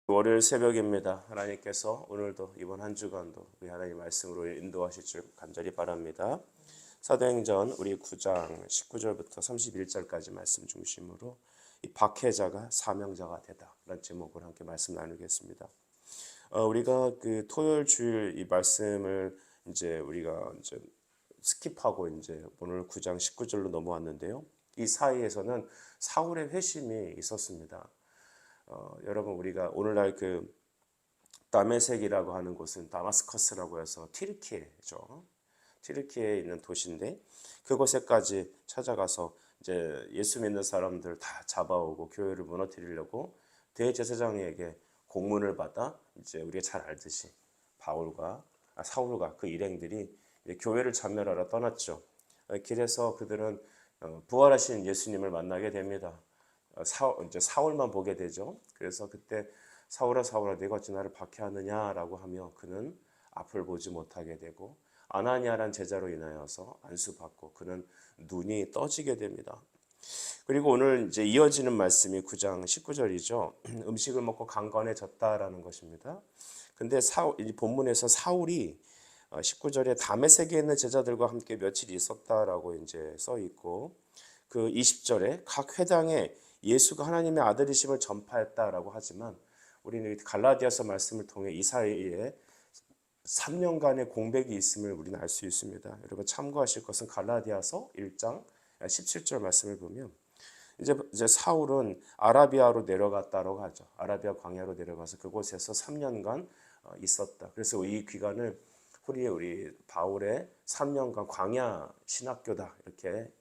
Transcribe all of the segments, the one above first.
월요일 새벽입니다. 하나님께서 오늘도 이번 한 주간도 우리 하나님 말씀으로 인도하실 줄 간절히 바랍니다. 사도행전 우리 9장 19절부터 31절까지 말씀 중심으로 이 박해자가 사명자가 되다라는 제목으로 함께 말씀 나누겠습니다. 우리가 그 토요일 주일 이 말씀을 우리가 스킵하고 오늘 9장 19절로 넘어왔는데요. 이 사이에서는 사울의 회심이 있었습니다. 여러분 우리가 오늘날 그 다메섹이라고 하는 곳은 다마스커스라고 해서 튀르키예죠. 튀르키예에 있는 도시인데 그곳에까지 찾아가서 이제 예수 믿는 사람들 다 잡아오고 교회를 무너뜨리려고 대제사장에게 공문을 받아 이제 우리가 잘 알듯이 사울과 그 일행들이 교회를 참멸하러 떠났죠. 길에서 그들은 부활하신 예수님을 만나게 됩니다. 이제 사울만 보게 되죠. 그래서 그때 사울아 네가 어찌 나를 박해하느냐라고 하며 그는 앞을 보지 못하게 되고 아나니아란 제자로 인하여서 안수받고 그는 눈이 떠지게 됩니다. 그리고 오늘 이제 이어지는 말씀이 9장 19절이죠. 음식을 먹고 강건해졌다라는 것입니다. 근데 이 본문에서 사울이 19절에 다메섹에 있는 제자들과 함께 며칠 있었다라고 이제 써 있고 그 20절에 각 회당에 예수가 하나님의 아들이심을 전파했다라고 하지만 우리는 갈라디아서 말씀을 통해 이 사이에 3년간의 공백이 있음을 우리는 알 수 있습니다. 여러분 참고하실 것은 갈라디아서 1장 17절 말씀을 보면 이제 사울은 아라비아로 내려갔다고 하죠. 아라비아 광야로 내려가서 그곳에서 3년간 있었다. 그래서 이 기간을 우리 바울의 3년간 광야 신학교다 이렇게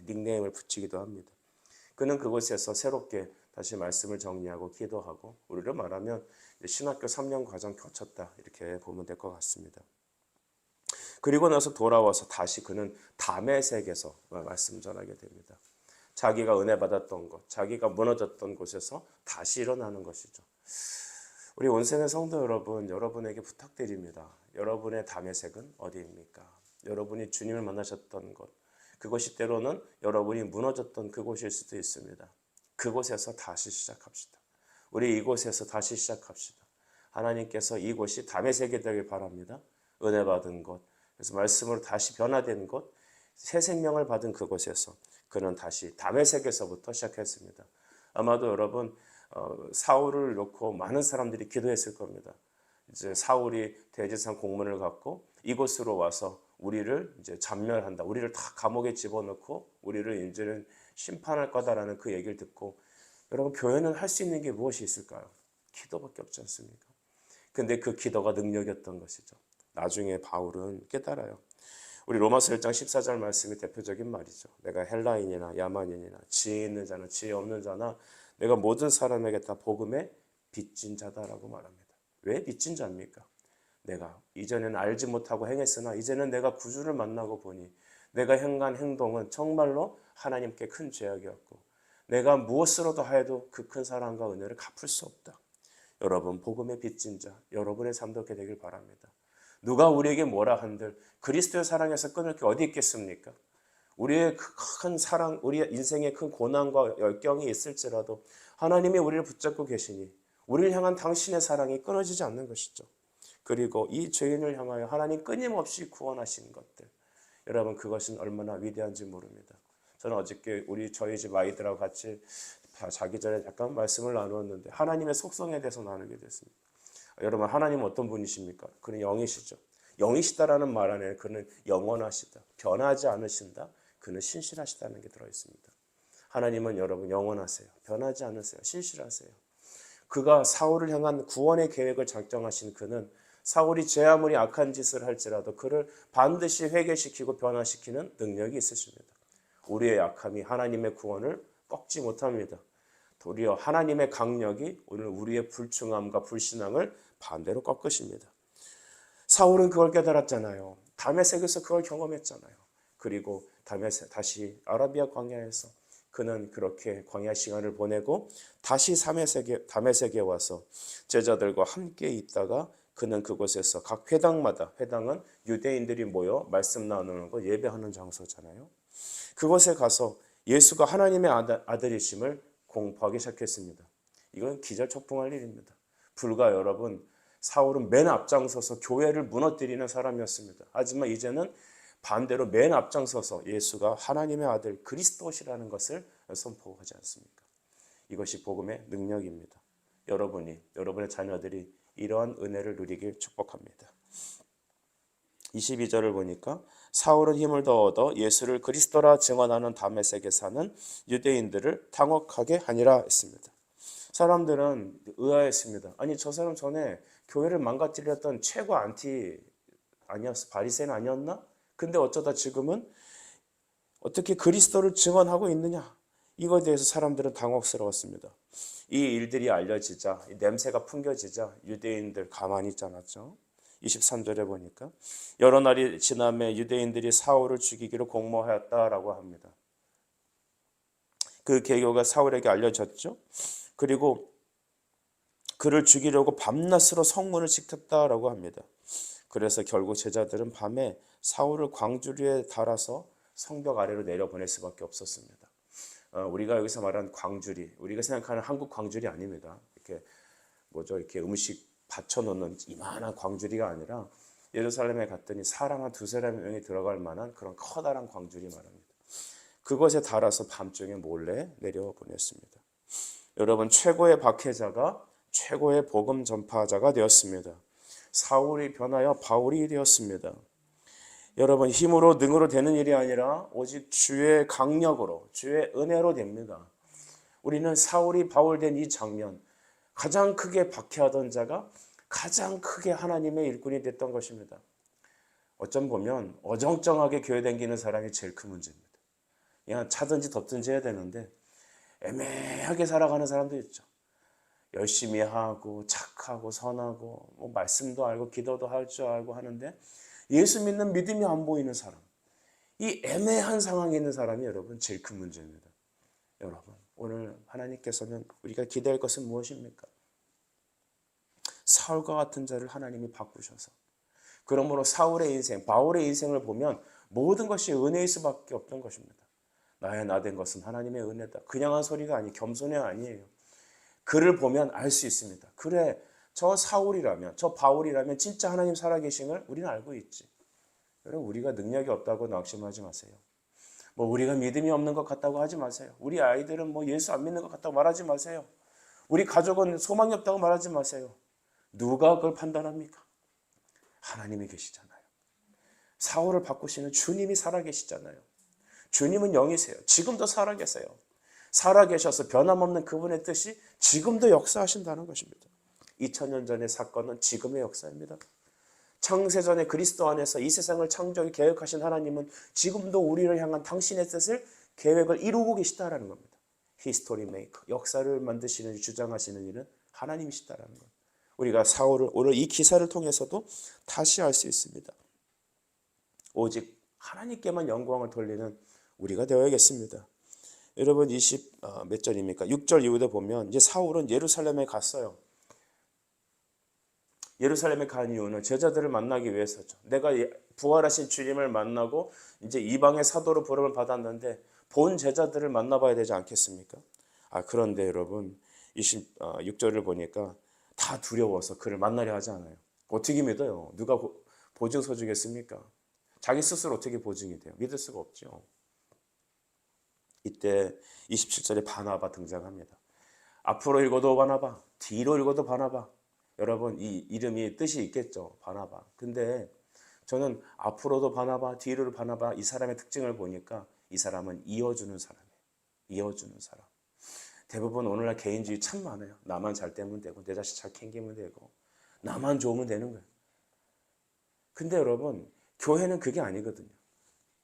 닉네임을 붙이기도 합니다. 그는 그곳에서 새롭게 다시 말씀을 정리하고 기도하고 우리를 말하면 신학교 3년 과정 거쳤다 이렇게 보면 될 것 같습니다. 그리고 나서 돌아와서 다시 그는 다메섹에서 말씀 전하게 됩니다. 자기가 은혜 받았던 곳, 자기가 무너졌던 곳에서 다시 일어나는 것이죠. 우리 온생의 성도 여러분, 여러분에게 부탁드립니다. 여러분의 다메섹은 어디입니까? 여러분이 주님을 만나셨던 곳, 그것이 때로는 여러분이 무너졌던 그곳일 수도 있습니다. 그곳에서 다시 시작합시다. 우리 이곳에서 다시 시작합시다. 하나님께서 이곳이 다메섹이 되길 바랍니다. 은혜 받은 곳, 그래서 말씀으로 다시 변화된 곳, 새 생명을 받은 그곳에서 그는 다시 다메섹에서부터 시작했습니다. 아마도 여러분 사울을 놓고 많은 사람들이 기도했을 겁니다. 이제 사울이 대제사장 공문을 갖고 이곳으로 와서 우리를 이제 잡멸한다. 우리를 다 감옥에 집어넣고 우리를 이제는 심판할 거다라는 그 얘기를 듣고 여러분 교회는 할 수 있는 게 무엇이 있을까요? 기도밖에 없지 않습니까? 근데 그 기도가 능력이었던 것이죠. 나중에 바울은 깨달아요. 우리 로마서 1장 14절 말씀이 대표적인 말이죠. 내가 헬라인이나 야만인이나 지혜 있는 자나 지혜 없는 자나 내가 모든 사람에게 다 복음의 빚진 자다라고 말합니다. 왜 빚진 자입니까? 내가 이전에는 알지 못하고 행했으나 이제는 내가 구주를 만나고 보니 내가 행한 행동은 정말로 하나님께 큰 죄악이었고 내가 무엇으로도 하여도 그 큰 사랑과 은혜를 갚을 수 없다. 여러분 복음의 빚진 자 여러분의 삶도 그렇게 되길 바랍니다. 누가 우리에게 뭐라 한들 그리스도의 사랑에서 끊을 게 어디 있겠습니까? 우리의 큰 사랑, 우리의 인생에 큰 고난과 열경이 있을지라도 하나님이 우리를 붙잡고 계시니 우리를 향한 당신의 사랑이 끊어지지 않는 것이죠. 그리고 이 죄인을 향하여 하나님 끊임없이 구원하신 것들, 여러분 그것은 얼마나 위대한지 모릅니다. 저는 어저께 저희 집 아이들하고 같이 자기 전에 잠깐 말씀을 나누었는데 하나님의 속성에 대해서 나누게 됐습니다. 여러분 하나님은 어떤 분이십니까? 그는 영이시죠. 영이시다라는 말 안에 그는 영원하시다, 변하지 않으신다, 그는 신실하시다는 게 들어있습니다. 하나님은 여러분 영원하세요. 변하지 않으세요. 신실하세요. 그가 사울을 향한 구원의 계획을 작정하신 그는 사울이 제 아무리 악한 짓을 할지라도 그를 반드시 회개시키고 변화시키는 능력이 있으십니다. 우리의 약함이 하나님의 구원을 꺾지 못합니다. 도리어 하나님의 강력이 오늘 우리의 불충함과 불신앙을 반대로 꺾으십니다. 사울은 그걸 깨달았잖아요. 다메섹에서 그걸 경험했잖아요. 그리고 다시 아라비아 광야에서 그는 그렇게 광야 시간을 보내고 다시 다메섹에 와서 제자들과 함께 있다가 그는 그곳에서 각 회당마다, 회당은 유대인들이 모여 말씀 나누는 거 예배하는 장소잖아요. 그곳에 가서 예수가 하나님의 아들이심을 공포하기 시작했습니다. 이건 기절초풍할 일입니다. 불과 여러분 사울은 맨 앞장서서 교회를 무너뜨리는 사람이었습니다. 하지만 이제는 반대로 맨 앞장서서 예수가 하나님의 아들 그리스도시라는 것을 선포하지 않습니까? 이것이 복음의 능력입니다. 여러분의 자녀들이 이러한 은혜를 누리길 축복합니다. 22절을 보니까 사울은 힘을 더 얻어 예수를 그리스도라 증언하는 다메섹에 사는 유대인들을 당혹하게 하니라 했습니다. 사람들은 의아했습니다. 아니 저 사람 전에 교회를 망가뜨렸던 최고 안티 아니었어? 바리새인 아니었나? 근데 어쩌다 지금은 어떻게 그리스도를 증언하고 있느냐? 이거에 대해서 사람들은 당혹스러웠습니다. 이 일들이 알려지자, 이 냄새가 풍겨지자 유대인들 가만히 있지 않았죠. 23절에 보니까 여러 날이 지남에 유대인들이 사울을 죽이기로 공모하였다라고 합니다. 그 계교가 사울에게 알려졌죠. 그리고 그를 죽이려고 밤낮으로 성문을 지켰다라고 합니다. 그래서 결국 제자들은 밤에 사울을 광주리에 달아서 성벽 아래로 내려보낼 수밖에 없었습니다. 우리가 여기서 말하는 광주리, 우리가 생각하는 한국 광주리 아닙니다. 이렇게 음식 받쳐놓는 이만한 광주리가 아니라 예루살렘에 갔더니 사람 한 두세 명이 들어갈 만한 그런 커다란 광주리 말합니다. 그것에 달아서 밤중에 몰래 내려보냈습니다. 여러분, 최고의 박해자가 최고의 복음 전파자가 되었습니다. 사울이 변하여 바울이 되었습니다. 여러분, 힘으로 능으로 되는 일이 아니라 오직 주의 강력으로, 주의 은혜로 됩니다. 우리는 사울이 바울 된 이 장면, 가장 크게 박해하던 자가 가장 크게 하나님의 일꾼이 됐던 것입니다. 어쩜 보면 어정쩡하게 교회 다니는 사람이 제일 큰 문제입니다. 그냥 차든지 덥든지 해야 되는데 애매하게 살아가는 사람도 있죠. 열심히 하고 착하고 선하고 뭐 말씀도 알고 기도도 할 줄 알고 하는데 예수 믿는 믿음이 안 보이는 사람, 이 애매한 상황에 있는 사람이 여러분 제일 큰 문제입니다. 여러분, 오늘 하나님께서는 우리가 기대할 것은 무엇입니까? 사울과 같은 자를 하나님이 바꾸셔서, 그러므로 사울의 인생, 바울의 인생을 보면 모든 것이 은혜일 수밖에 없던 것입니다. 나의 나 된 것은 하나님의 은혜다. 그냥 한 소리가 아니, 겸손이 아니에요. 그를 보면 알 수 있습니다. 그래, 저 사울이라면, 저 바울이라면 진짜 하나님 살아계심을 우리는 알고 있지. 여러분, 우리가 능력이 없다고 낙심하지 마세요. 뭐 우리가 믿음이 없는 것 같다고 하지 마세요. 우리 아이들은 뭐 예수 안 믿는 것 같다고 말하지 마세요. 우리 가족은 소망이 없다고 말하지 마세요. 누가 그걸 판단합니까? 하나님이 계시잖아요. 사울을 바꾸시는 주님이 살아계시잖아요. 주님은 영이세요. 지금도 살아계세요. 살아계셔서 변함없는 그분의 뜻이 지금도 역사하신다는 것입니다. 2000년 전의 사건은 지금의 역사입니다. 창세전에 그리스도 안에서 이 세상을 창조하기 계획하신 하나님은 지금도 우리를 향한 당신의 뜻을 계획을 이루고 계시다라는 겁니다. 히스토리 메이커, 역사를 만드시는 주장하시는 일은 하나님이시다라는 것. 우리가 사울을 오늘 이 기사를 통해서도 다시 알 수 있습니다. 오직 하나님께만 영광을 돌리는 우리가 되어야겠습니다. 여러분, 20몇 절입니까? 6절 이후에 보면 이제 사울은 예루살렘에 갔어요. 예루살렘에 간 이유는 제자들을 만나기 위해서죠. 내가 부활하신 주님을 만나고 이제 이방의 사도로 부름을 받았는데 본 제자들을 만나봐야 되지 않겠습니까? 그런데 여러분, 26절을 보니까 다 두려워서 그를 만나려 하지 않아요. 어떻게 믿어요? 누가 보증서 주겠습니까? 자기 스스로 어떻게 보증이 돼요? 믿을 수가 없죠. 이때 27절에 바나바 등장합니다. 앞으로 읽어도 바나바, 뒤로 읽어도 바나바. 여러분, 이 이름이 뜻이 있겠죠, 바나바. 근데 저는 앞으로도 바나바, 뒤로도 바나바, 이 사람의 특징을 보니까 이 사람은 이어주는 사람이에요. 이어주는 사람. 대부분 오늘날 개인주의 참 많아요. 나만 잘 되면 되고, 내 자식 잘 챙기면 되고, 나만 좋으면 되는 거예요. 근데 여러분, 교회는 그게 아니거든요.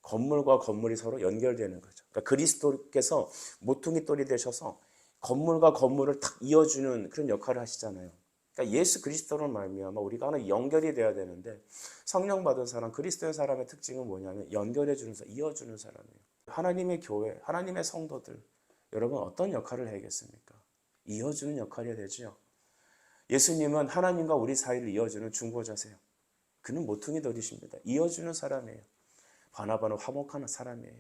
건물과 건물이 서로 연결되는 거죠. 그러니까 그리스도께서 모퉁이 돌이 되셔서 건물과 건물을 탁 이어주는 그런 역할을 하시잖아요. 그러니까 예수 그리스도로 말미암아 우리가 하나 연결이 돼야 되는데, 성령 받은 사람, 그리스도의 사람의 특징은 뭐냐면 연결해 주는 사람, 이어주는 사람이에요. 하나님의 교회, 하나님의 성도들, 여러분 어떤 역할을 해야겠습니까? 이어주는 역할이 되죠. 예수님은 하나님과 우리 사이를 이어주는 중보자세요. 그는 모퉁이 돌이십니다. 이어주는 사람이에요. 바나바는 화목하는 사람이에요.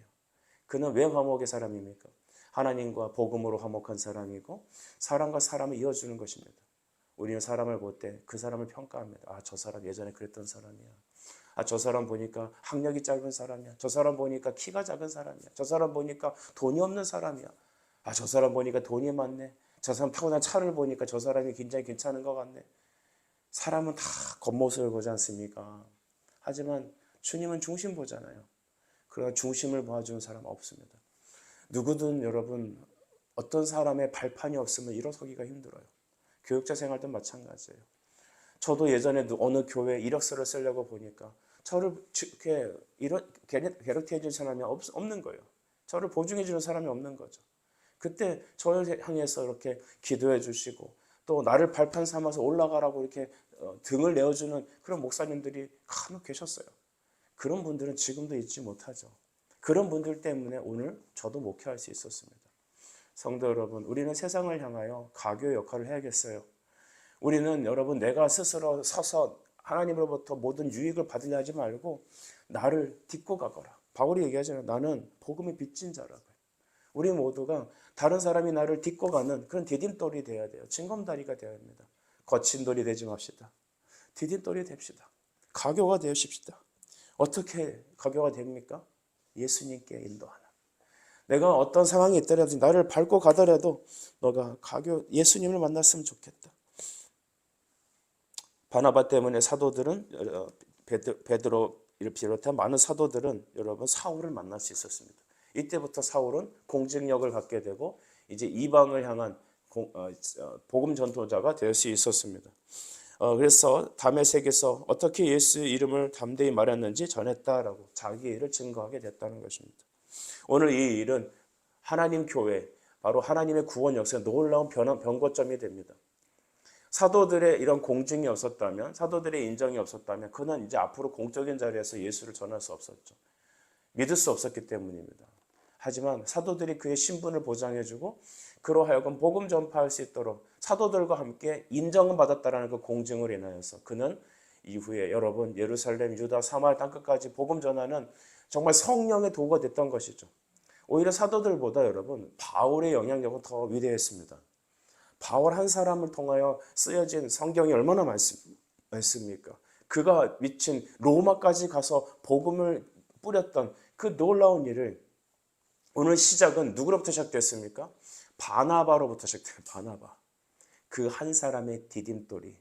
그는 왜 화목의 사람입니까? 하나님과 복음으로 화목한 사람이고 사람과 사람을 이어주는 것입니다. 우리는 사람을 볼 때 그 사람을 평가합니다. 아, 저 사람 예전에 그랬던 사람이야. 아, 저 사람 보니까 학력이 짧은 사람이야. 저 사람 보니까 키가 작은 사람이야. 저 사람 보니까 돈이 없는 사람이야. 아, 저 사람 보니까 돈이 많네. 저 사람 타고 난 차를 보니까 저 사람이 굉장히 괜찮은 것 같네. 사람은 다 겉모습을 보지 않습니까? 하지만 주님은 중심 보잖아요. 그러나 중심을 봐주는 사람 없습니다. 누구든 여러분 어떤 사람의 발판이 없으면 일어서기가 힘들어요. 교육자 생활도 마찬가지예요. 저도 예전에 어느 교회 이력서를 쓰려고 보니까 저를 게르티해 줄 사람이 없는 거예요. 저를 보증해 주는 사람이 없는 거죠. 그때 저를 향해서 이렇게 기도해 주시고 또 나를 발판 삼아서 올라가라고 이렇게 등을 내어주는 그런 목사님들이 간혹 계셨어요. 그런 분들은 지금도 잊지 못하죠. 그런 분들 때문에 오늘 저도 목회할 수 있었습니다. 성도 여러분, 우리는 세상을 향하여 가교 역할을 해야겠어요. 우리는 여러분 내가 스스로 서서 하나님으로부터 모든 유익을 받으려 하지 말고 나를 딛고 가거라. 바울이 얘기하잖아요. 나는 복음의 빚진 자라고요. 우리 모두가 다른 사람이 나를 딛고 가는 그런 디딤돌이 되어야 돼요. 징검다리가 되어야 합니다. 거친 돌이 되지 맙시다. 디딤돌이 됩시다. 가교가 되십시다. 어떻게 가교가 됩니까? 예수님께 인도하는. 내가 어떤 상황이 있더라도 나를 밟고 가더라도 너가 가교 예수님을 만났으면 좋겠다. 바나바 때문에 사도들은 베드로를 비롯한 많은 사도들은 여러분 사울을 만날 수 있었습니다. 이때부터 사울은 공직력을 갖게 되고 이제 이방을 향한 복음 전도자가 될 수 있었습니다. 그래서 다메섹에서 어떻게 예수 이름을 담대히 말했는지 전했다라고 자기 일을 증거하게 됐다는 것입니다. 오늘 이 일은 하나님 교회, 바로 하나님의 구원 역사에 놀라운 변고점이 됩니다. 사도들의 이런 공증이 없었다면, 사도들의 인정이 없었다면 그는 이제 앞으로 공적인 자리에서 예수를 전할 수 없었죠. 믿을 수 없었기 때문입니다. 하지만 사도들이 그의 신분을 보장해주고 그로 하여금 복음 전파할 수 있도록 사도들과 함께 인정을 받았다는 그 공증을 인하여서 그는 이후에 여러분 예루살렘, 유다, 사마리아 땅끝까지 복음 전하는 정말 성령의 도구가 됐던 것이죠. 오히려 사도들보다 여러분 바울의 영향력은 더 위대했습니다. 바울 한 사람을 통하여 쓰여진 성경이 얼마나 많습니까? 그가 미친 로마까지 가서 복음을 뿌렸던 그 놀라운 일을 오늘 시작은 누구로부터 시작됐습니까? 바나바로부터 시작돼요. 바나바. 그 한 사람의 디딤돌이,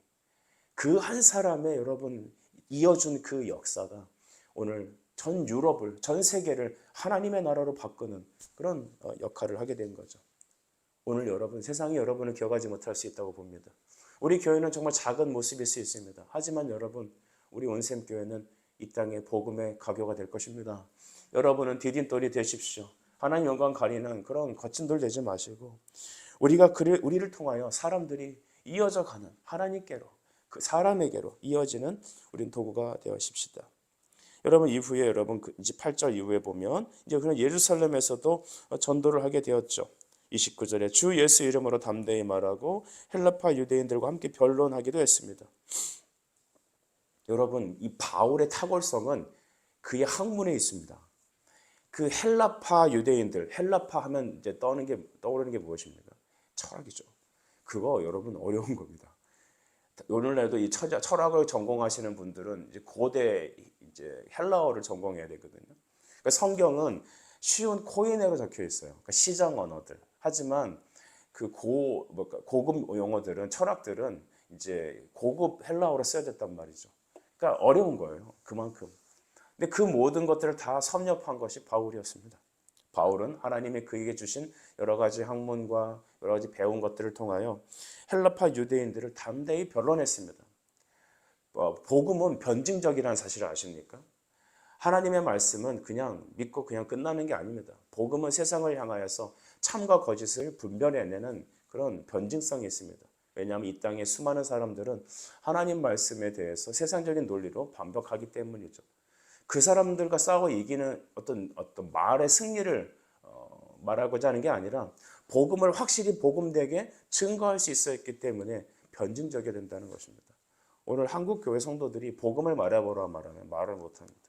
그 한 사람의 여러분 이어준 그 역사가 오늘 전 유럽을, 전 세계를 하나님의 나라로 바꾸는 그런 역할을 하게 된 거죠. 오늘 여러분, 세상이 여러분을 기억하지 못할 수 있다고 봅니다. 우리 교회는 정말 작은 모습일 수 있습니다. 하지만 여러분, 우리 온샘교회는 이 땅의 복음의 가교가 될 것입니다. 여러분은 디딤돌이 되십시오. 하나님 영광 가리는 그런 거친 돌 되지 마시고 우리를 통하여 사람들이 이어져 가는 하나님께로, 그 사람에게로 이어지는 우린 도구가 되어십시다. 여러분 이후에 여러분 이제 8절 이후에 보면 이제 그런 예루살렘에서도 전도를 하게 되었죠. 29절에 주 예수 이름으로 담대히 말하고 헬라파 유대인들과 함께 변론하기도 했습니다. 여러분 이 바울의 탁월성은 그의 학문에 있습니다. 그 헬라파 유대인들, 헬라파 하면 이제 떠오르는 게 무엇입니까? 철학이죠. 그거 여러분 어려운 겁니다. 오늘날도 이 철학을 전공하시는 분들은 이제 고대 이제 헬라어를 전공해야 되거든요. 그러니까 성경은 쉬운 코인으로 적혀 있어요. 그러니까 시장 언어들. 하지만 그 고급 용어들은 철학들은 이제 고급 헬라어로 써야 됐단 말이죠. 그러니까 어려운 거예요. 그만큼. 근데 그 모든 것들을 다 섭렵한 것이 바울이었습니다. 바울은 하나님이 그에게 주신 여러 가지 학문과 여러 가지 배운 것들을 통하여 헬라파 유대인들을 담대히 변론했습니다. 복음은 변증적이라는 사실을 아십니까? 하나님의 말씀은 그냥 믿고 그냥 끝나는 게 아닙니다. 복음은 세상을 향하여서 참과 거짓을 분별해내는 그런 변증성이 있습니다. 왜냐하면 이 땅의 수많은 사람들은 하나님 말씀에 대해서 세상적인 논리로 반박하기 때문이죠. 그 사람들과 싸워 이기는 어떤 말의 승리를 말하고자 하는 게 아니라 복음을 확실히 복음되게 증거할 수 있었기 때문에 변증적이 된다는 것입니다. 오늘 한국 교회 성도들이 복음을 말해보라 말하면 말을 못합니다.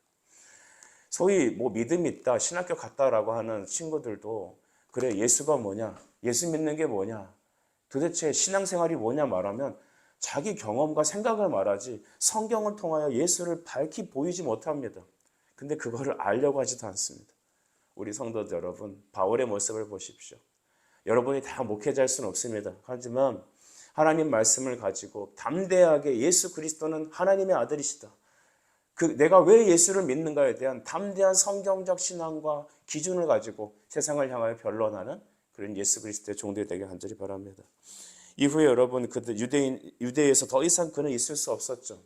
소위 뭐 믿음 있다, 신학교 갔다라고 하는 친구들도 그래 예수가 뭐냐, 예수 믿는 게 뭐냐, 도대체 신앙생활이 뭐냐 말하면 자기 경험과 생각을 말하지 성경을 통하여 예수를 밝히 보이지 못합니다. 근데 그거를 알려고 하지도 않습니다. 우리 성도들 여러분, 바울의 모습을 보십시오. 여러분이 다 목회자일 수는 없습니다. 하지만 하나님 말씀을 가지고 담대하게 예수 그리스도는 하나님의 아들이시다. 내가 왜 예수를 믿는가에 대한 담대한 성경적 신앙과 기준을 가지고 세상을 향하여 변론하는 그런 예수 그리스도의 종들이 되게 간절히 바랍니다. 이후에 여러분 그들 유대에서 더 이상 그는 있을 수 없었죠.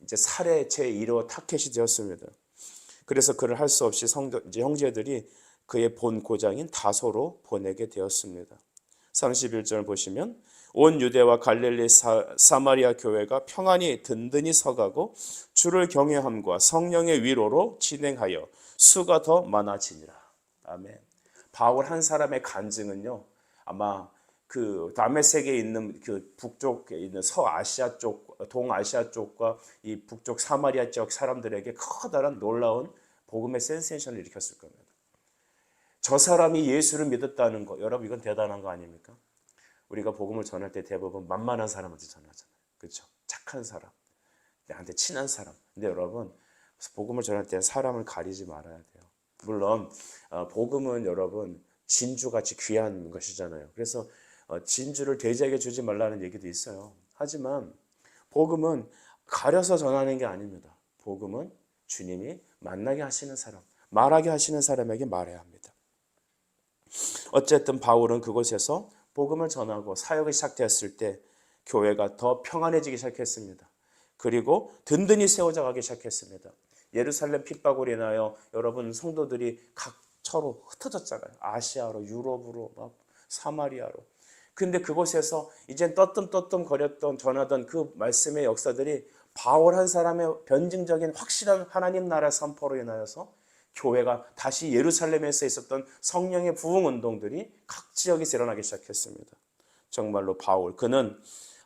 이제 살해 제1호 타켓이 되었습니다. 그래서 그를 할 수 없이 이제 형제들이 그의 본 고장인 다소로 보내게 되었습니다. 31절 보시면 온 유대와 갈릴리 사마리아 교회가 평안히 든든히 서가고 주를 경외함과 성령의 위로로 진행하여 수가 더 많아지니라. 아멘. 바울 한 사람의 간증은요, 아마 그 다메섹에 있는 그 북쪽에 있는 서아시아 쪽, 동아시아 쪽과 이 북쪽 사마리아 쪽 사람들에게 커다란 놀라운 복음의 센세이션을 일으켰을 겁니다. 저 사람이 예수를 믿었다는 거, 여러분 이건 대단한 거 아닙니까? 우리가 복음을 전할 때 대부분 만만한 사람한테 전하잖아요. 그렇죠? 착한 사람, 나한테 친한 사람. 근데 여러분 복음을 전할 때 사람을 가리지 말아야 돼요. 물론 복음은 여러분 진주같이 귀한 것이잖아요. 그래서 진주를 돼지에게 주지 말라는 얘기도 있어요. 하지만 복음은 가려서 전하는 게 아닙니다. 복음은 주님이 만나게 하시는 사람, 말하게 하시는 사람에게 말해야 합니다. 어쨌든 바울은 그곳에서 복음을 전하고 사역을 시작되었을 때 교회가 더 평안해지기 시작했습니다. 그리고 든든히 세워져 가기 시작했습니다. 예루살렘 핍박으로 인하여 여러분 성도들이 각처로 흩어졌잖아요. 아시아로, 유럽으로, 막 사마리아로. 근데 그곳에서 이젠 떠뜸떠뜸 거렸던 전하던 그 말씀의 역사들이 바울 한 사람의 변증적인 확실한 하나님 나라 선포로 인하여서 교회가 다시 예루살렘에서 있었던 성령의 부흥 운동들이 각 지역에서 일어나기 시작했습니다. 정말로 바울, 그는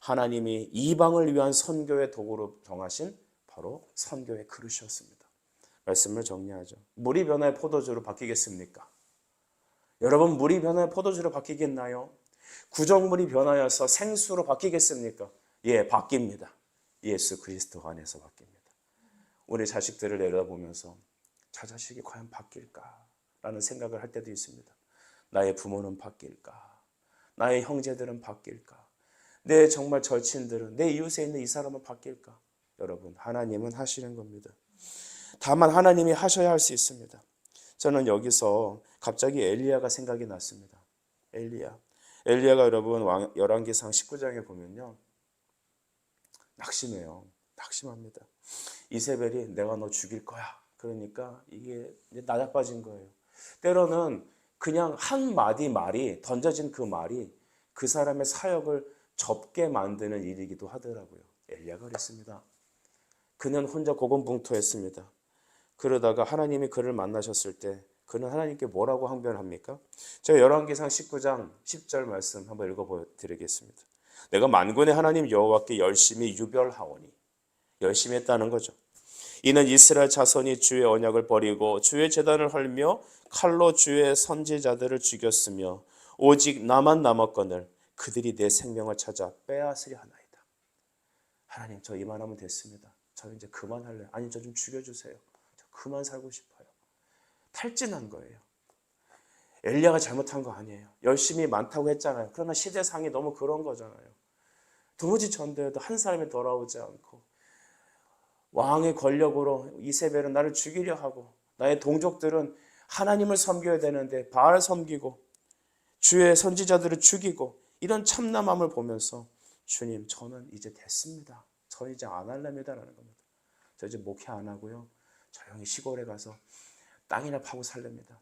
하나님이 이방을 위한 선교의 도구로 정하신 바로 선교의 그릇이었습니다. 말씀을 정리하죠. 물이 변화의 포도주로 바뀌겠습니까? 여러분, 물이 변화의 포도주로 바뀌겠나요? 구정물이 변하여서 생수로 바뀌겠습니까? 예, 바뀝니다. 예수 그리스도 안에서 바뀝니다. 우리 자식들을 내려다보면서 저 자식이 과연 바뀔까라는 생각을 할 때도 있습니다. 나의 부모는 바뀔까? 나의 형제들은 바뀔까? 내 정말 절친들은, 내 이웃에 있는 이 사람은 바뀔까? 여러분, 하나님은 하시는 겁니다. 다만 하나님이 하셔야 할 수 있습니다. 저는 여기서 갑자기 엘리야가 생각이 났습니다. 엘리야가 여러분 열왕기상 19장에 보면요, 낙심해요. 낙심합니다. 이세벨이 내가 너 죽일 거야. 그러니까 이게 나자빠진 거예요. 때로는 그냥 한 마디 말이, 던져진 그 말이 그 사람의 사역을 접게 만드는 일이기도 하더라고요. 엘리야가 그랬습니다. 그는 혼자 고군분투했습니다. 그러다가 하나님이 그를 만나셨을 때 그는 하나님께 뭐라고 항변합니까? 제가 열왕기상 19장 10절 말씀 한번 읽어드리겠습니다. 내가 만군의 하나님 여호와께 열심히 유별하오니, 열심히 했다는 거죠. 이는 이스라엘 자손이 주의 언약을 버리고 주의 제단을 헐며 칼로 주의 선지자들을 죽였으며 오직 나만 남았거늘 그들이 내 생명을 찾아 빼앗으려 하나이다. 하나님, 저 이만하면 됐습니다. 저 이제 그만할래요. 아니, 저 좀 죽여주세요. 저 그만 살고 싶어요. 탈진한 거예요. 엘리야가 잘못한 거 아니에요. 열심히 많다고 했잖아요. 그러나 시대상이 너무 그런 거잖아요. 도무지 전도해도 한 사람이 돌아오지 않고 왕의 권력으로 이세벨은 나를 죽이려 하고 나의 동족들은 하나님을 섬겨야 되는데 바알 섬기고 주의 선지자들을 죽이고 이런 참남함을 보면서 주님, 저는 이제 됐습니다. 저 이제 안 할랍니다라는 겁니다. 저 이제 목회 안 하고요. 조용히 시골에 가서 땅이나 파고 살랍니다.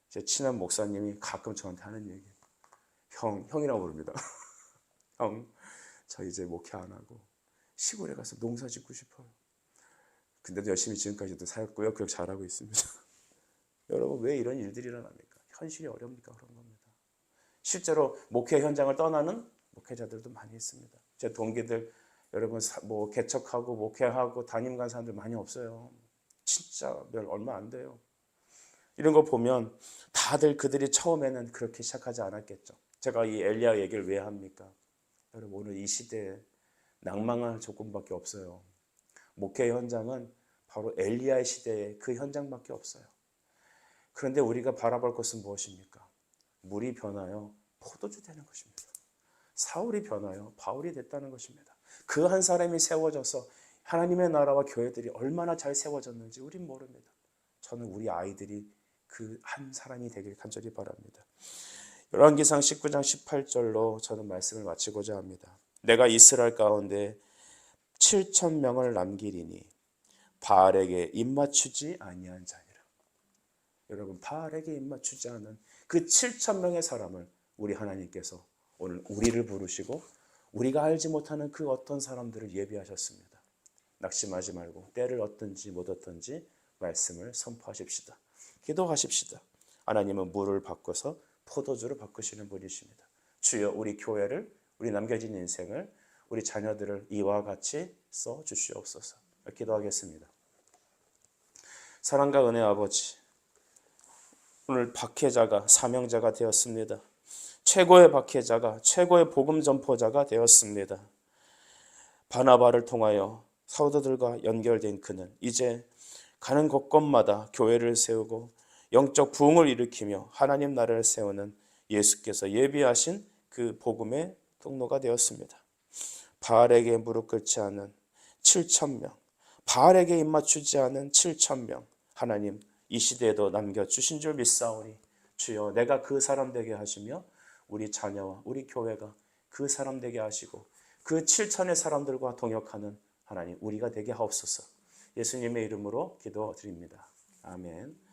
제 친한 목사님이 가끔 저한테 하는 얘기. 형이라고 부릅니다. 형, 저 이제 목회 안 하고 시골에 가서 농사 짓고 싶어요. 근데도 열심히 지금까지도 살았고요. 그렇게 잘하고 있습니다. 여러분, 왜 이런 일들이 일어납니까? 현실이 어렵니까? 그런 겁니다. 실제로 목회 현장을 떠나는 목회자들도 많이 있습니다. 제 동기들 여러분 뭐 개척하고 목회하고 담임 간 사람들 많이 없어요. 진짜 얼마 안 돼요. 이런 거 보면 다들 그들이 처음에는 그렇게 시작하지 않았겠죠. 제가 이 엘리야 얘기를 왜 합니까? 여러분, 오늘 이 시대에 낭망할 조건밖에 없어요. 목회 현장은 바로 엘리야의 시대의 그 현장밖에 없어요. 그런데 우리가 바라볼 것은 무엇입니까? 물이 변하여 포도주 되는 것입니다. 사울이 변하여 바울이 됐다는 것입니다. 그 한 사람이 세워져서 하나님의 나라와 교회들이 얼마나 잘 세워졌는지 우린 모릅니다. 저는 우리 아이들이 그 한 사람이 되길 간절히 바랍니다. 열왕기상 19장 18절로 저는 말씀을 마치고자 합니다. 내가 이스라엘 가운데 7,000명을 남기리니 바알에게 입맞추지 아니한 자니라. 여러분, 바알에게 입맞추지 않은 그 7,000명의 사람을 우리 하나님께서 오늘 우리를 부르시고 우리가 알지 못하는 그 어떤 사람들을 예비하셨습니다. 낙심하지 말고 때를 얻든지 못 얻든지 말씀을 선포하십시다. 기도하십시다. 하나님은 물을 바꿔서 포도주로 바꾸시는 분이십니다. 주여, 우리 교회를, 우리 남겨진 인생을, 우리 자녀들을 이와 같이 써 주시옵소서. 기도하겠습니다. 사랑과 은혜 아버지, 오늘 박해자가 사명자가 되었습니다. 최고의 박해자가, 최고의 복음 전포자가 되었습니다. 바나바를 통하여 사도들과 연결된 그는 이제 가는 곳곳마다 교회를 세우고 영적 부흥을 일으키며 하나님 나라를 세우는 예수께서 예비하신 그 복음의 통로가 되었습니다. 바알에게 무릎 꿇지 않은 7,000명, 바알에게 입맞추지 않은 7,000명, 하나님 이 시대에도 남겨주신 줄 믿사오니 주여, 내가 그 사람 되게 하시며 우리 자녀와 우리 교회가 그 사람 되게 하시고 그 7,000의 사람들과 동역하는 하나님 우리가 되게 하옵소서. 예수님의 이름으로 기도드립니다. 아멘.